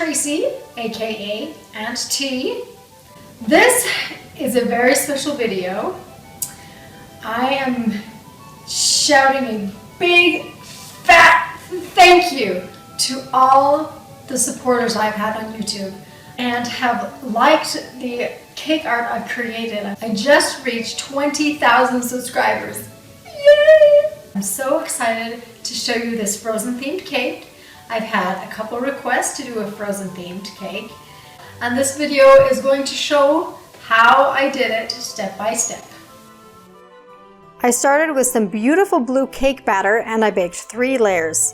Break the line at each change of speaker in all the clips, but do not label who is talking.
Tracy, aka Aunt T. This is a very special video. I am shouting a big, fat thank you to all the supporters I've had on YouTube and have liked the cake art I've created. I just reached 20,000 subscribers. Yay! I'm so excited to show you this frozen themed cake. I've had a couple requests to do a frozen themed cake, and this video is going to show how I did it step by step.
I started with some beautiful blue cake batter and I baked 3 layers.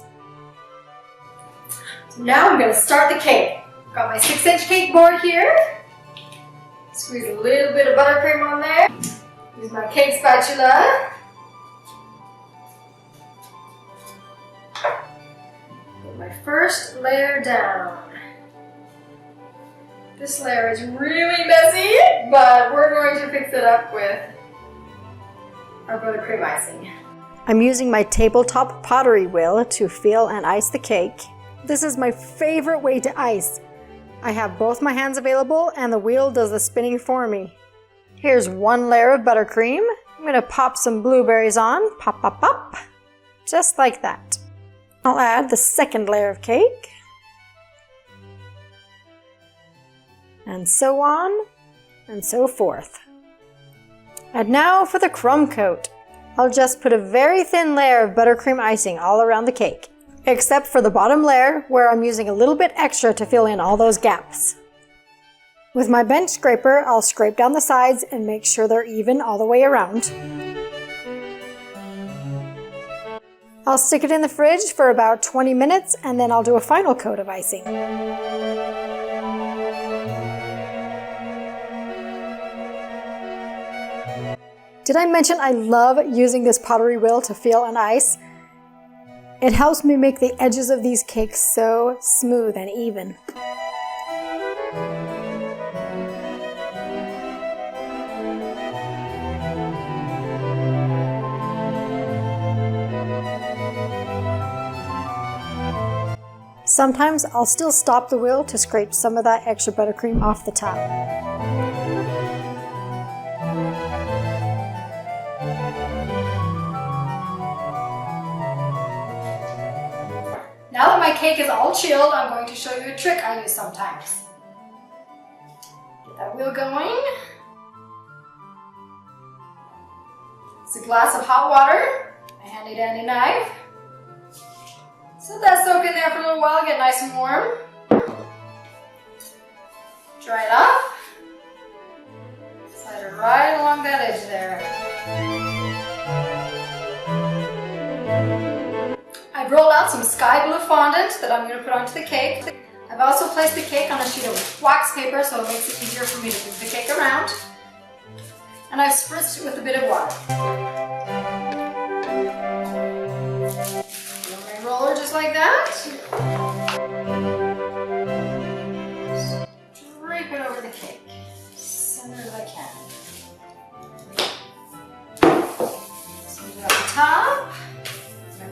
So now I'm going to start the cake. Got my 6-inch cake board here. Squeeze a little bit of buttercream on there. Use my cake spatula. Put my first layer down. This layer is really messy, but we're going to fix it up with our buttercream icing.
I'm using my tabletop pottery wheel to fill and ice the cake. This is my favorite way to ice. I have both my hands available and the wheel does the spinning for me. Here's 1 layer of buttercream. I'm going to pop some blueberries on. Pop, pop, pop. Just like that. I'll add the 2nd layer of cake. And so on and so forth. And now for the crumb coat. I'll just put a very thin layer of buttercream icing all around the cake, except for the bottom layer where I'm using a little bit extra to fill in all those gaps. With my bench scraper, I'll scrape down the sides and make sure they're even all the way around. I'll stick it in the fridge for about 20 minutes and then I'll do a final coat of icing. Did I mention I love using this pottery wheel to feel and ice? It helps me make the edges of these cakes so smooth and even. Sometimes I'll still stop the wheel to scrape some of that extra buttercream off the top.
Now that my cake is all chilled, I'm going to show you a trick I use sometimes. Get that wheel going. It's a glass of hot water, a handy dandy knife. So that soak in there for a little while, get nice and warm. Dry it off. Slide it right along that edge there. I've rolled out some sky blue fondant that I'm going to put onto the cake. I've also placed the cake on a sheet of wax paper so it makes it easier for me to move the cake around. And I've spritzed it with a bit of water. My roller just like that. Drape it over the cake, center as I can. Smooth it up the top.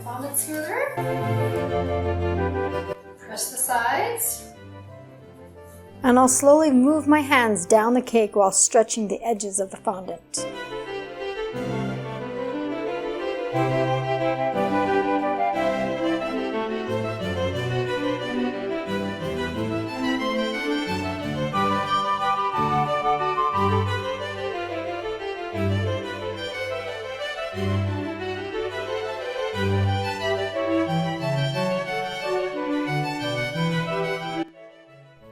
Fondant smoother. Press the sides.
And I'll slowly move my hands down the cake while stretching the edges of the fondant.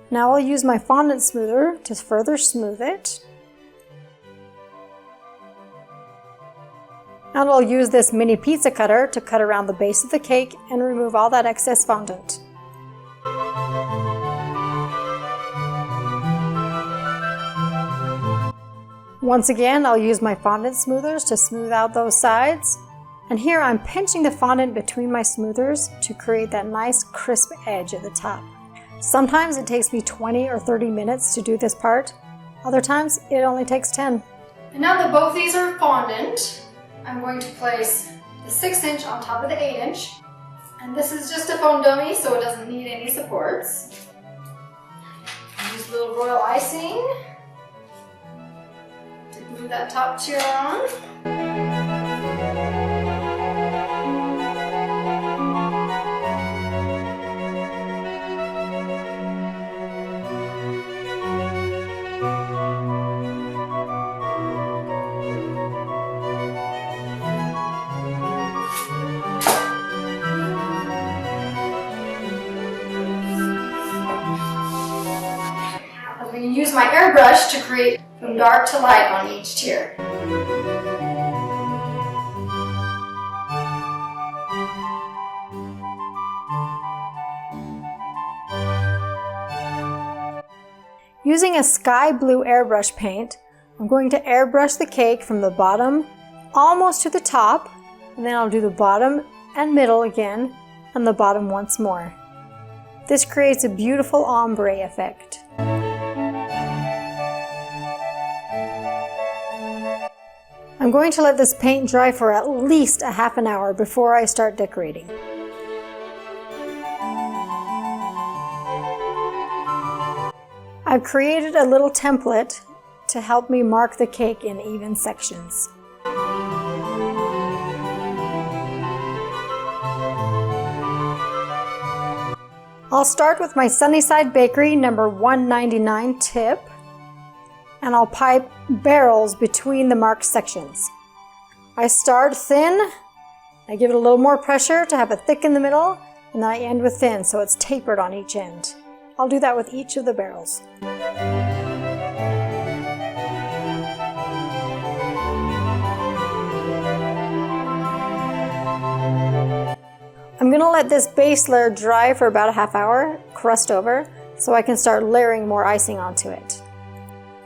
Now I'll use my fondant smoother to further smooth it. And I'll use this mini pizza cutter to cut around the base of the cake and remove all that excess fondant. Once again, I'll use my fondant smoothers to smooth out those sides. And here I'm pinching the fondant between my smoothers to create that nice crisp edge at the top. Sometimes it takes me 20 or 30 minutes to do this part. Other times it only takes 10.
And now that both these are fondant, I'm going to place the 6-inch on top of the 8-inch. And this is just a foam dummy, so it doesn't need any supports. use a little royal icing to glue that top tier on. I'm going to use my airbrush to create from dark to light on each tier.
Using a sky blue airbrush paint, I'm going to airbrush the cake from the bottom almost to the top, and then I'll do the bottom and middle again, and the bottom once more. This creates a beautiful ombre effect. I'm going to let this paint dry for at least a half an hour before I start decorating. I've created a little template to help me mark the cake in even sections. I'll start with my Sunnyside Bakery number 199 tip, and I'll pipe barrels between the marked sections. I start thin, I give it a little more pressure to have it thick in the middle, and then I end with thin so it's tapered on each end. I'll do that with each of the barrels. I'm going to let this base layer dry for about a half hour, crust over, so I can start layering more icing onto it.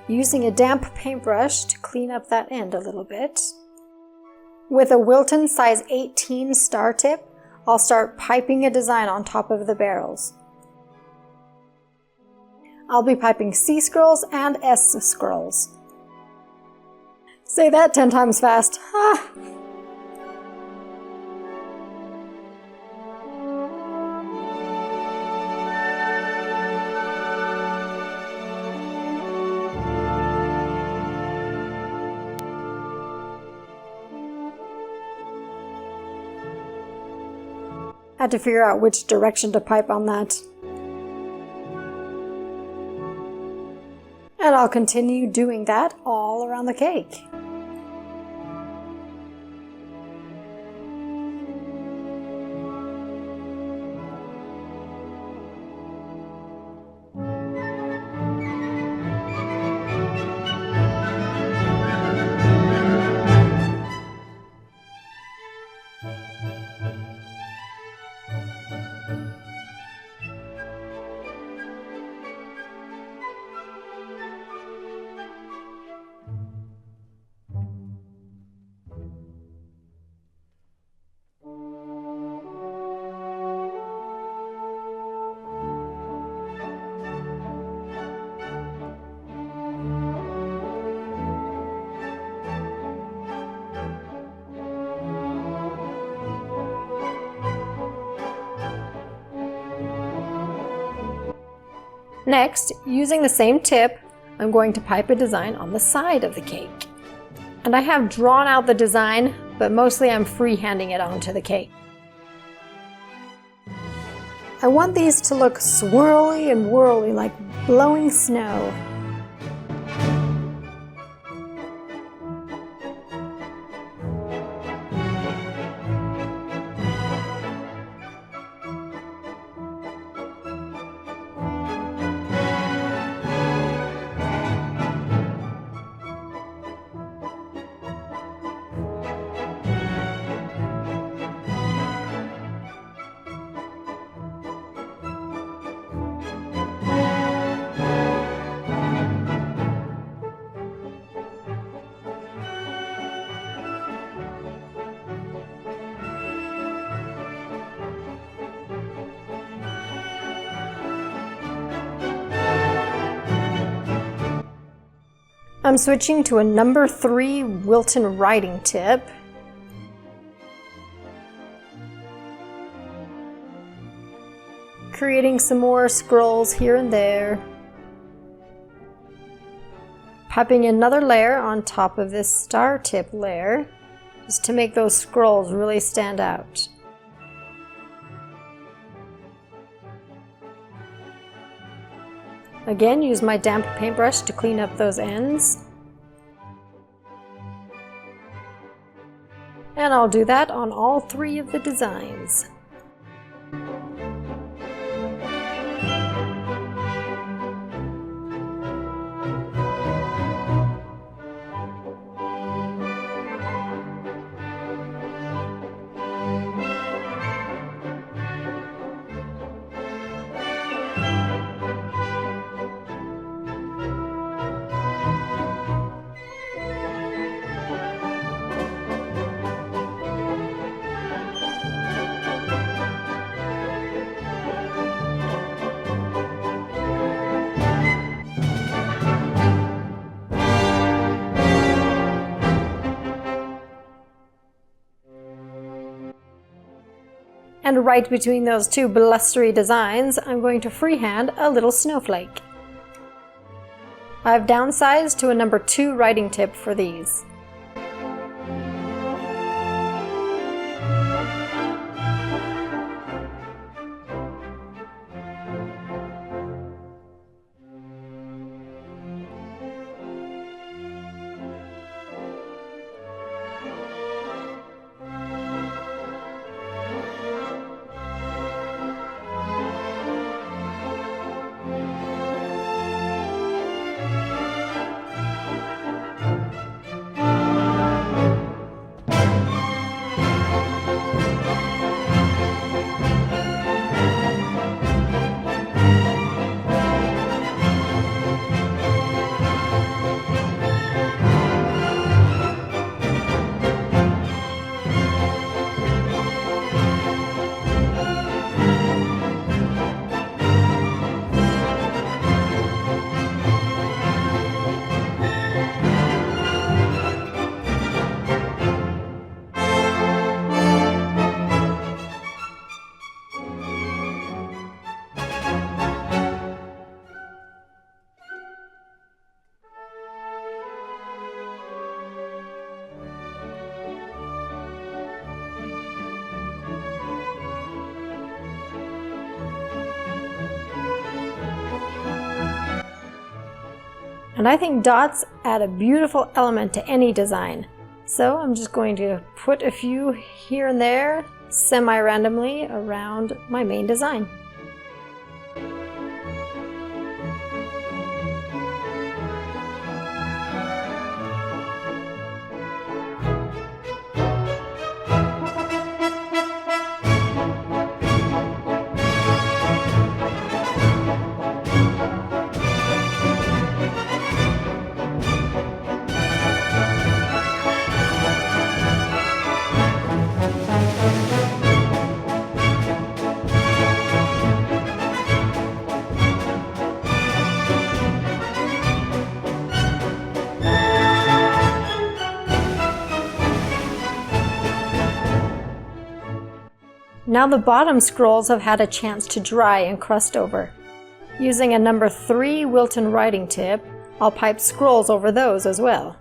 Using a damp paintbrush to clean up that end a little bit. With a Wilton size 18 star tip, I'll start piping a design on top of the barrels. I'll be piping C scrolls and S scrolls. Say that 10 times fast. Ah. I had to figure out which direction to pipe on that. And I'll continue doing that all around the cake. Next, using the same tip, I'm going to pipe a design on the side of the cake. And I have drawn out the design, but mostly I'm freehanding it onto the cake. I want these to look swirly and whirly like blowing snow. I'm switching to a number 3 Wilton writing tip. Creating some more scrolls here and there. Popping another layer on top of this star tip layer, just to make those scrolls really stand out. Again, use my damp paintbrush to clean up those ends. And I'll do that on all 3 of the designs. And right between those 2 blustery designs, I'm going to freehand a little snowflake. I've downsized to a number 2 writing tip for these. And I think dots add a beautiful element to any design. So I'm just going to put a few here and there, semi-randomly around my main design. Now the bottom scrolls have had a chance to dry and crust over. Using a number 3 Wilton writing tip, I'll pipe scrolls over those as well.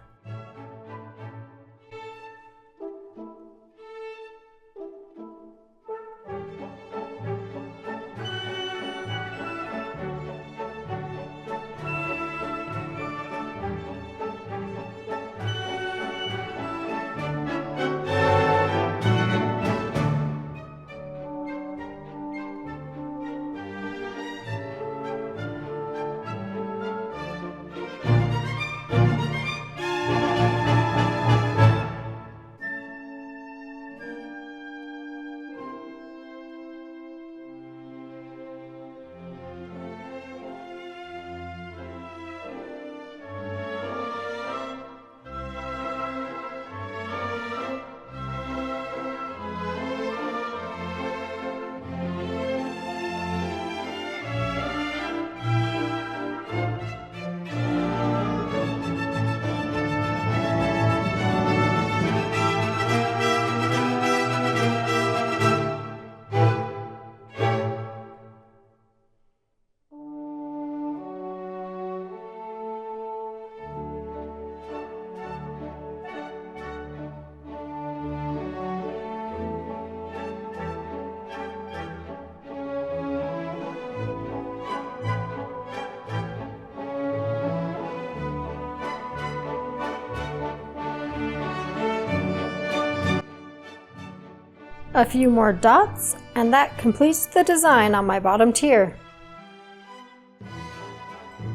A few more dots, and that completes the design on my bottom tier.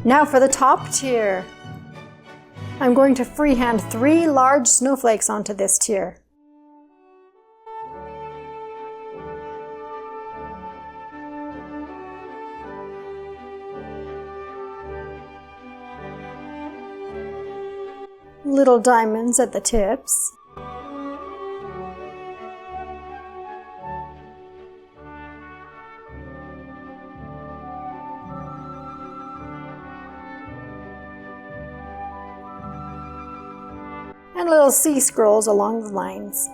Now for the top tier. I'm going to freehand 3 large snowflakes onto this tier. Little diamonds at the tips. And little sea scrolls along the lines.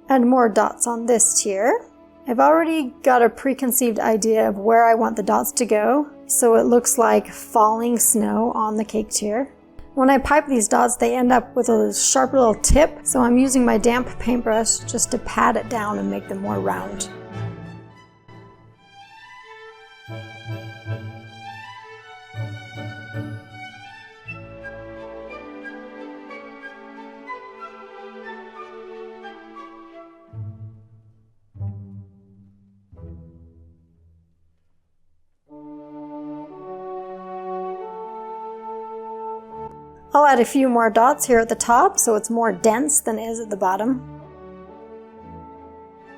And more dots on this tier. I've already got a preconceived idea of where I want the dots to go, so it looks like falling snow on the cake tier. When I pipe these dots, they end up with a sharp little tip, so I'm using my damp paintbrush just to pat it down and make them more round. I'll add a few more dots here at the top so it's more dense than it is at the bottom.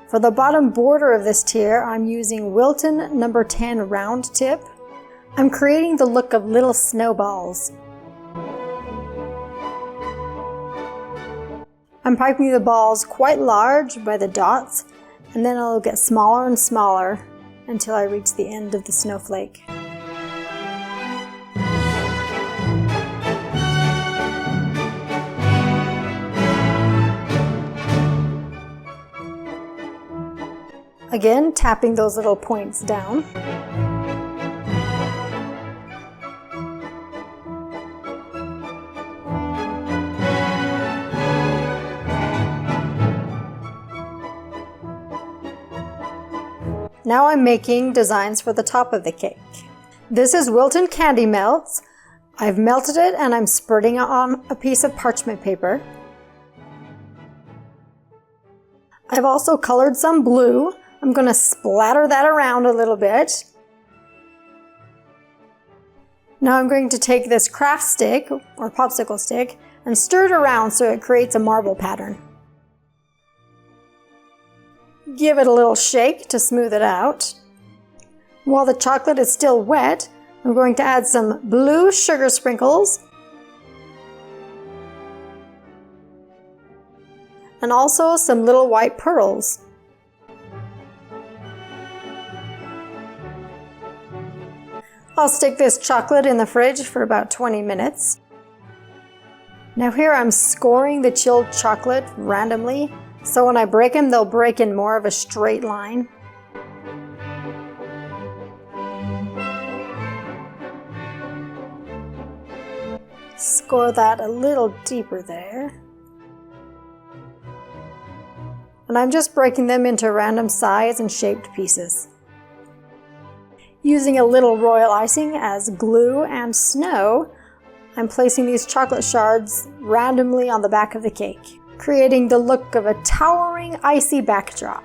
For the bottom border of this tier, I'm using Wilton number 10 round tip. I'm creating the look of little snowballs. I'm piping the balls quite large by the dots, and then it'll get smaller and smaller until I reach the end of the snowflake. Again, tapping those little points down. Now I'm making designs for the top of the cake. This is Wilton Candy Melts. I've melted it and I'm spreading it on a piece of parchment paper. I've also colored some blue. I'm going to splatter that around a little bit. Now I'm going to take this craft stick, or popsicle stick, and stir it around so it creates a marble pattern. Give it a little shake to smooth it out. While the chocolate is still wet, I'm going to add some blue sugar sprinkles and also some little white pearls. I'll stick this chocolate in the fridge for about 20 minutes. Now here I'm scoring the chilled chocolate randomly, so when I break them, they'll break in more of a straight line. Score that a little deeper there. And I'm just breaking them into random size and shaped pieces. Using a little royal icing as glue and snow, I'm placing these chocolate shards randomly on the back of the cake, creating the look of a towering icy backdrop.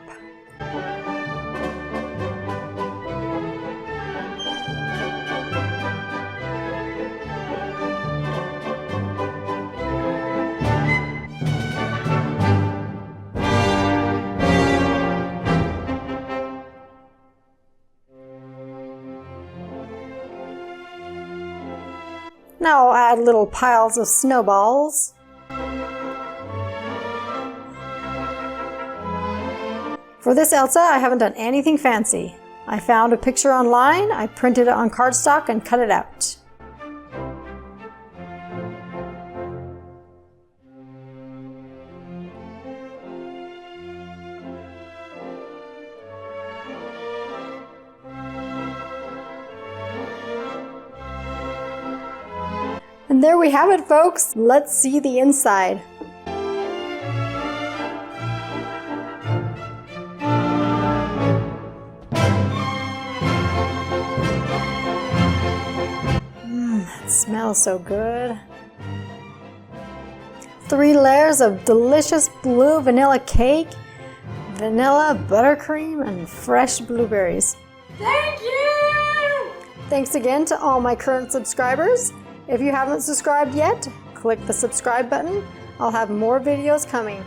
Now I'll add little piles of snowballs. For this Elsa, I haven't done anything fancy. I found a picture online, I printed it on cardstock and cut it out. And there we have it, folks. Let's see the inside. It smells so good. 3 layers of delicious blue vanilla cake, vanilla buttercream, and fresh blueberries.
Thank you!
Thanks again to all my current subscribers. If you haven't subscribed yet, click the subscribe button. I'll have more videos coming.